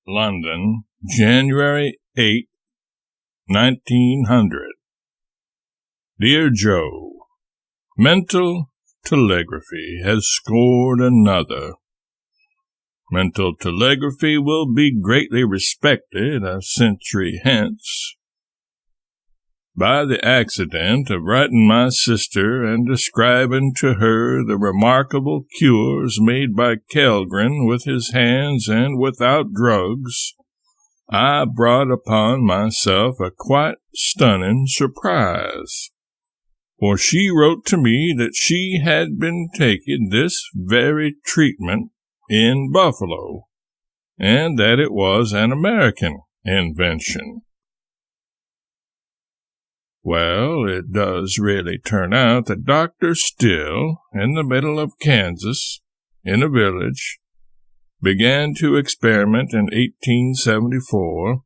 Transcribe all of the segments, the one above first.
London, January 8, 1900. Dear Joe, Mental telegraphy has scored another. Mental telegraphy will be greatly respected a century hence. By the accident of writing my sister and describing to her the remarkable cures made by Kellgren with his hands and without drugs, I brought upon myself a quite stunning surprise. For she wrote to me that she had been taking this very treatment in Buffalo, and that it was an American invention. Well, it does really turn out that Dr. Still, in the middle of Kansas, in a village, began to experiment in 1874,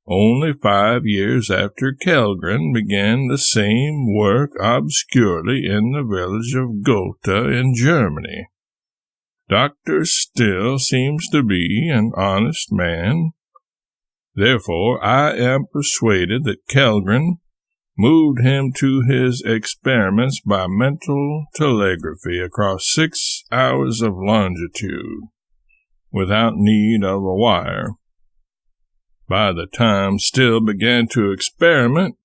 only 5 years after Kellgren began the same work obscurely in the village of Gotha in Germany. Dr. Still seems to be an honest man. Therefore, I am persuaded that Kellgren moved him to his experiments by mental telegraphy across 6 hours of longitude, without need of a wire. By the time Still began to experiment,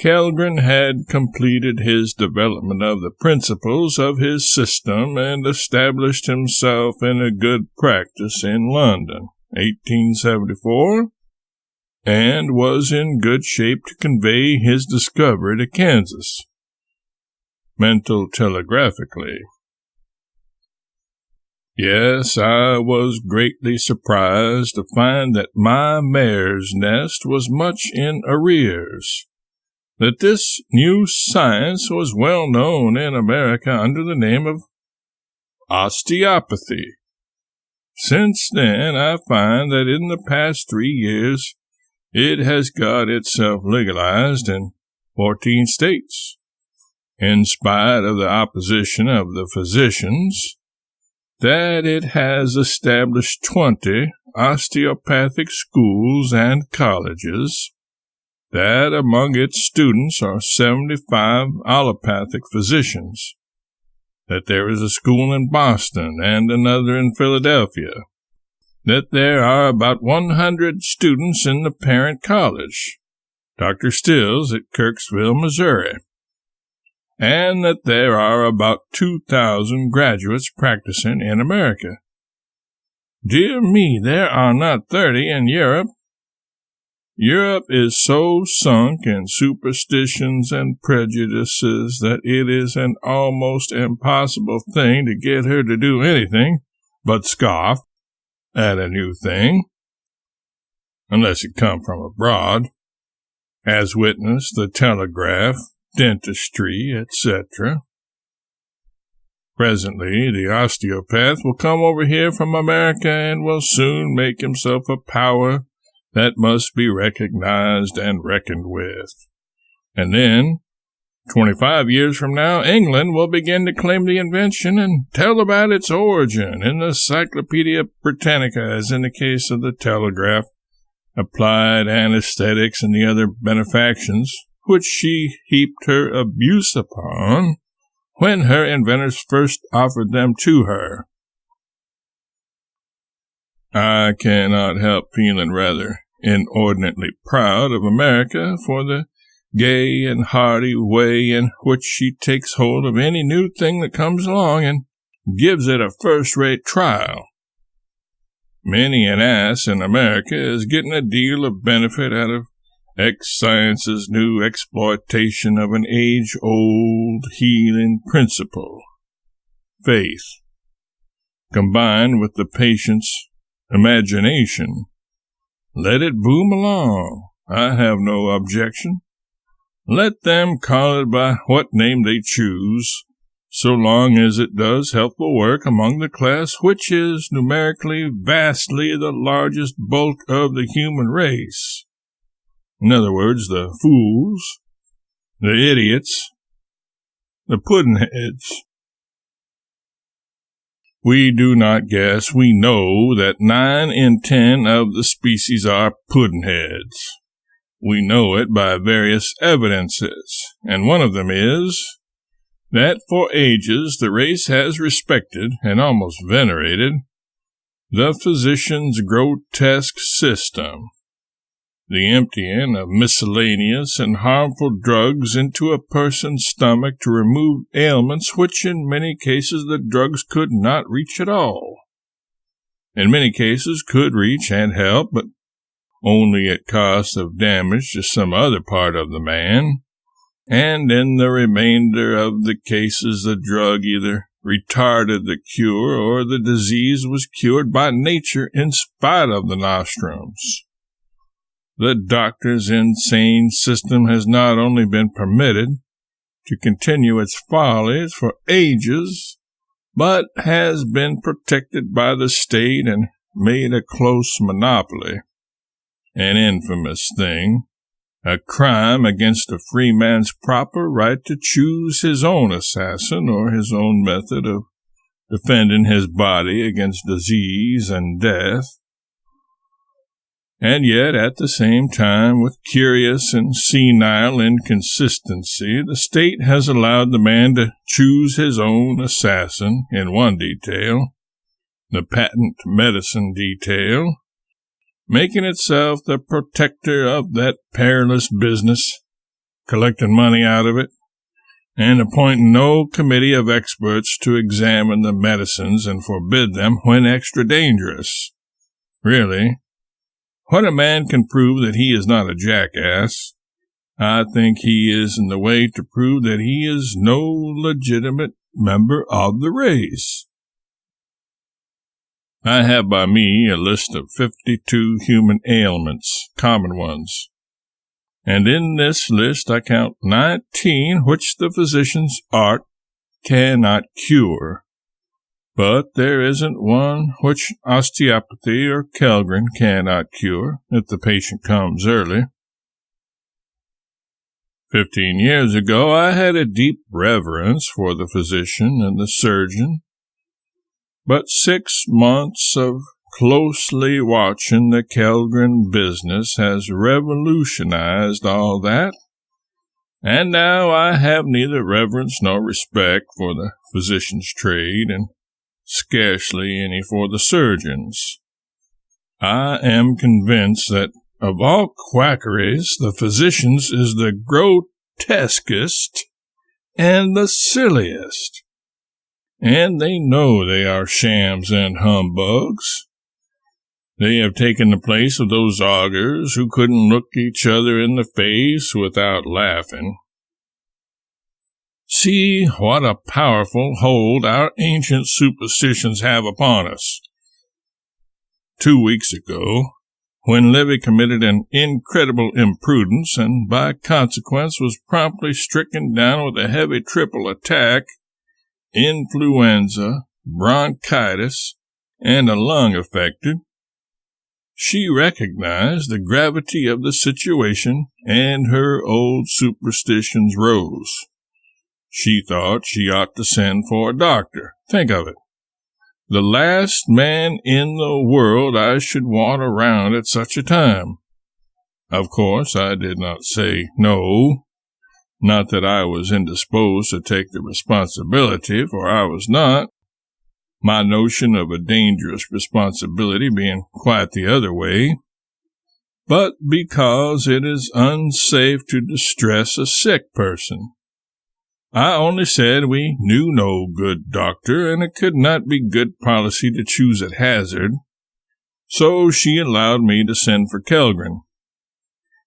Kellgren had completed his development of the principles of his system and established himself in a good practice in London, 1874, and was in good shape to convey his discovery to Kansas, mental telegraphically. Yes, I was greatly surprised to find that my mare's nest was much in arrears, that this new science was well known in America under the name of osteopathy. Since then, I find that in the past 3 years, it has got itself legalized in 14 states, in spite of the opposition of the physicians, that it has established 20 osteopathic schools and colleges, that among its students are 75 allopathic physicians, that there is a school in Boston and another in Philadelphia, that there are about 100 students in the parent college, Dr. Still's at Kirksville, Missouri, and that there are about 2,000 graduates practicing in America. Dear me, there are not 30 in Europe. Europe is so sunk in superstitions and prejudices that it is an almost impossible thing to get her to do anything but scoff at a new thing, unless it come from abroad, as witness the telegraph, dentistry, etc. Presently, the osteopath will come over here from America and will soon make himself a power that must be recognized and reckoned with. And then, 25 years from now, England will begin to claim the invention and tell about its origin in the Cyclopedia Britannica, as in the case of the telegraph, applied anesthetics, and the other benefactions which she heaped her abuse upon when her inventors first offered them to her. I cannot help feeling rather inordinately proud of America for the gay and hearty way in which she takes hold of any new thing that comes along and gives it a first-rate trial. Many an ass in America is getting a deal of benefit out of X-Science's new exploitation of an age-old healing principle, faith, combined with the patient's imagination. Let it boom along. I have no objection. Let them call it by what name they choose, so long as it does helpful work among the class which is numerically vastly the largest bulk of the human race. In other words, the fools, the idiots, the puddin'heads. We do not guess. We know that 9 in 10 of the species are puddinheads. We know it by various evidences, and one of them is that for ages the race has respected and almost venerated the physician's grotesque system, the emptying of miscellaneous and harmful drugs into a person's stomach to remove ailments which in many cases the drugs could not reach at all. In many cases could reach and help, but only at cost of damage to some other part of the man, and in the remainder of the cases the drug either retarded the cure or the disease was cured by nature in spite of the nostrums. The doctor's insane system has not only been permitted to continue its follies for ages, but has been protected by the state and made a close monopoly, an infamous thing, a crime against a free man's proper right to choose his own assassin or his own method of defending his body against disease and death. And yet, at the same time, with curious and senile inconsistency, the state has allowed the man to choose his own assassin in one detail, the patent medicine detail, making itself the protector of that perilous business, collecting money out of it, and appointing no committee of experts to examine the medicines and forbid them when extra dangerous. Really, when a man can prove that he is not a jackass, I think he is in the way to prove that he is no legitimate member of the race. I have by me a list of 52 human ailments, common ones, and in this list I count 19 which the physician's art cannot cure. But there isn't one which osteopathy or Kellgren cannot cure if the patient comes early. 15 years ago, I had a deep reverence for the physician and the surgeon, but 6 months of closely watching the Kellgren business has revolutionized all that, and now I have neither reverence nor respect for the physician's trade, and scarcely any for the surgeons. I am convinced that of all quackeries, the physician's is the grotesquest and the silliest, and they know they are shams and humbugs. They have taken the place of those augurs who couldn't look each other in the face without laughing. See what a powerful hold our ancient superstitions have upon us. 2 weeks ago, when Livy committed an incredible imprudence and by consequence was promptly stricken down with a heavy triple attack, influenza, bronchitis, and a lung affected, she recognized the gravity of the situation and her old superstitions rose. She thought she ought to send for a doctor. Think of it. The last man in the world I should want around at such a time. Of course, I did not say no. Not that I was indisposed to take the responsibility, for I was not. My notion of a dangerous responsibility being quite the other way. But because it is unsafe to distress a sick person. I only said we knew no good doctor, and it could not be good policy to choose at hazard, so she allowed me to send for Kellgren.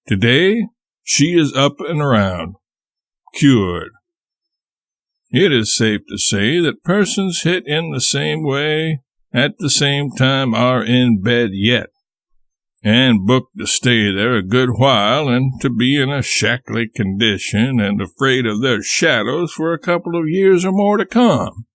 Today, she is up and around, cured. It is safe to say that persons hit in the same way at the same time are in bed yet, and booked to stay there a good while and to be in a shackly condition and afraid of their shadows for a couple of years or more to come.